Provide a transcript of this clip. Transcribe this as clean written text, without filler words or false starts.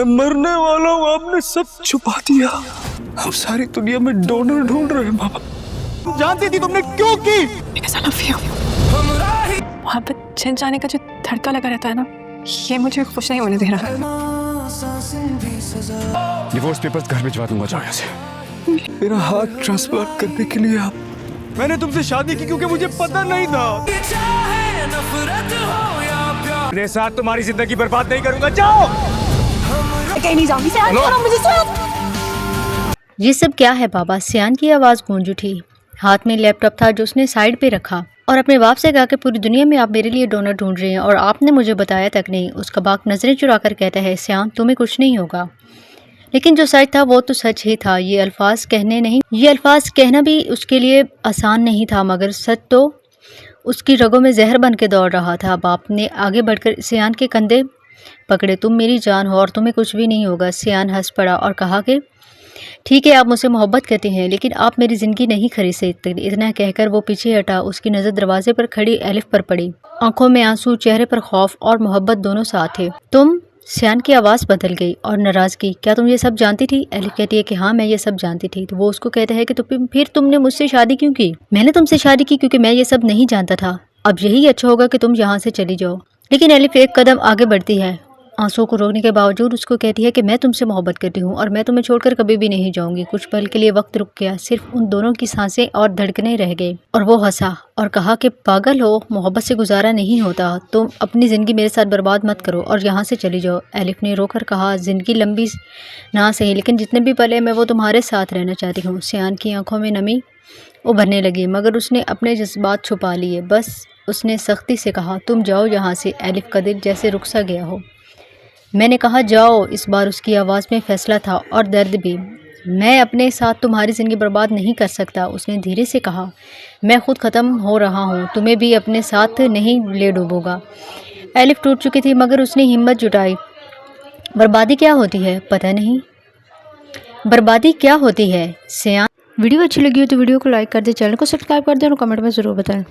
मरने वाला हूँ, आपने सब छुपा दिया। हम सारी दुनिया में डोनर ढूंढ रहे हैं बाबा। जानती थी तुमने क्यों की? मोहब्बत छिन जाने का जो धड़का लगा रहता है ना, ये मुझे खुश नहीं होने दे रहा। डिवोर्स पेपर्स घर भिजवा दूंगा, जाओ यहाँ से। मेरा हार्ट ट्रांसप्लांट करने के लिए आप। मैंने तुमसे शादी की क्योंकि मुझे पता नहीं था। अपने साथ तुम्हारी जिंदगी बर्बाद नहीं करूंगा, जाओ। कहीं नहीं जाऊंगी, छोड़ो मुझे, छोड़ो। ये सब क्या है बाबा? सियान की आवाज़ गूंज उठी। हाथ में लैपटॉप था जो उसने साइड पे रखा और अपने बाप से कहा कि पूरी दुनिया में आप मेरे लिए डोनर ढूंढ रहे हैं और आपने मुझे बताया तक नहीं। उसका बाप नजरें चुरा कर कहता है, सियान तुम्हें कुछ नहीं होगा। लेकिन जो सच था वो तो सच ही था। ये अल्फाज कहना भी उसके लिए आसान नहीं था, मगर सच तो उसकी रगों में जहर बन के दौड़ रहा था। बाप ने आगे बढ़कर सियान के कंधे पकड़े। तुम मेरी जान हो और तुम्हें कुछ भी नहीं होगा। सियान हंस पड़ा और कहा कि ठीक है, आप मुझसे मोहब्बत करते हैं लेकिन आप मेरी ज़िंदगी नहीं खरीद सकते। इतना कहकर वो पीछे हटा। उसकी नज़र दरवाजे पर खड़ी एलिफ पर पड़ी। आंखों में आंसू, चेहरे पर खौफ और मोहब्बत दोनों साथ थे। तुम? सियान की आवाज़ बदल गई और नाराज़गी। क्या तुम ये सब जानती थी? एलिफ कहती है कि हाँ, मैं ये सब जानती थी। तो वो उसको कहता है कि फिर तुमने मुझसे शादी क्यों की? मैंने तुमसे शादी की क्योंकि मैं ये सब नहीं जानता था। अब यही अच्छा होगा कि तुम यहाँ से चली जाओ। लेकिन एलिफ एक कदम आगे बढ़ती है। आंसू को रोकने के बावजूद उसको कहती है कि मैं तुमसे मोहब्बत करती हूँ और मैं तुम्हें छोड़कर कभी भी नहीं जाऊंगी। कुछ पल के लिए वक्त रुक गया। सिर्फ उन दोनों की सांसें और धड़कनें रह गई और वो हंसा और कहा कि पागल हो, मोहब्बत से गुजारा नहीं होता। तुम अपनी ज़िंदगी मेरे साथ बर्बाद मत करो और यहाँ से चली जाओ। एलिफ ने रोकर कहा, ज़िंदगी लंबी ना सही लेकिन जितने भी पल है मैं वो तुम्हारे साथ रहना चाहती हूँ। सियान की आंखों में नमी उभरने लगी मगर उसने अपने जज्बात छुपा लिए। बस उसने सख्ती से कहा, तुम जाओ यहाँ से। एलिफ का दिल जैसे रुक सा गया हो। मैंने कहा जाओ। इस बार उसकी आवाज़ में फैसला था और दर्द भी। मैं अपने साथ तुम्हारी ज़िंदगी बर्बाद नहीं कर सकता। उसने धीरे से कहा, मैं खुद ख़त्म हो रहा हूँ, तुम्हें भी अपने साथ नहीं ले डूबूंगा। एलिफ टूट चुकी थी मगर उसने हिम्मत जुटाई। बर्बादी क्या होती है? पता नहीं बर्बादी क्या होती है। सियान। वीडियो अच्छी लगी हो तो वीडियो को लाइक कर दे, चैनल को सब्सक्राइब कर दे और कमेंट में ज़रूर बताएं।